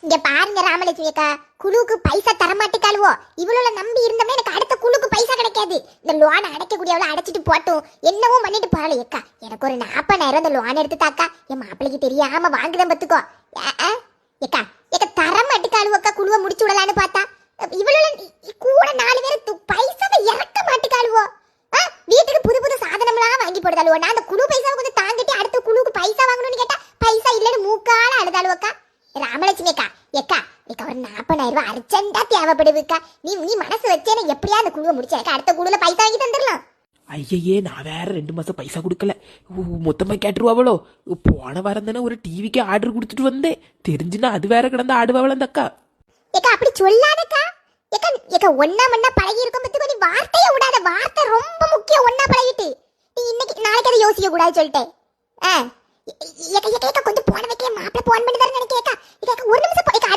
இங்க பாருங்க ராமலட்சுமி அக்கா, குழுவுக்கு பைசா தரமாட்டிக்காளுவோ. இவ்வளவு நம்பி இருந்தோம்னா எனக்கு அடுத்த குழுக்கு பைசா கிடைக்காது. இந்த லோனை அடைக்கக்கூடியவளை அடைச்சிட்டு போட்டும், என்னவும் பண்ணிட்டு போகல. ஏக்கா எனக்கு ஒரு 40,000 இந்த லோன் எடுத்து தாக்கா, என் மாப்பிள்ளைக்கு தெரியாம வாங்குதான் பத்துக்கோ. ஏக்கா ஏக்கா தரமாட்டிக்காளுவோக்கா, குழுவை முடிச்சு விடலான்னு பார்த்தா இவ்வளவு கூட 4 பேர் பைசாவை இறக்க மாட்டிக்காளுவோ. வீட்டுக்கு புது புது சாதனம்லாம் வாங்கி போடுதாளுவோ. நான் அந்த குழு பைசாவை கொஞ்சம் தாங்கிட்டு அடுத்த குழுவுக்கு பைசா வாங்கணும்னு கேட்டா பைசா இல்லைன்னு மூக்கால அழுதாளுவோக்கா. ராமலட்சுமி அக்கா, ஏக்கா ஏக்கா ஒரு 40,000 அர்ஜென்ட்டா தேவைப்படுதுக்கா. நீ மனசு வச்சேன்னா எப்படியா அந்த குழுவை முடிச்சேக்கா, அடுத்த குழுல பைசா வாங்கி தந்துடலாம். ஐயையே, நான் வேற 2 மாசம் பைசா கொடுக்கல. மொத்தமா கேட்டுருவாவளோ. போன வாரம் தானே ஒரு டிவிக்கு ஆர்டர் கொடுத்துட்டு வந்தேன். தெரிஞ்சுன்னா அது வேற கிடந்து ஆடுவாவள அந்த அக்கா. ஏக்கா அப்படி சொல்லாதக்கா. ஏக்கா ஏக்கா ஒன்னா மண்ணா பழகி இருக்கும் பத்தி நீ வார்த்தையே விடாத. வார்த்தை ரொம்ப முக்கியம். ஒன்னா பழகிட்டு நீ இன்னைக்கு நாளைக்கு அதை யோசிக்க கூடாது சொல்லிட்டேன். ஏக்கா ஏக்கா ஏக்கா கொஞ்சம் போன வைக்க மாப்பிள்ள போன் பண்ணி தரேன் நினைக்கேக்கா. ஏக்கா ஒரு நிமிஷம் ஏக்கா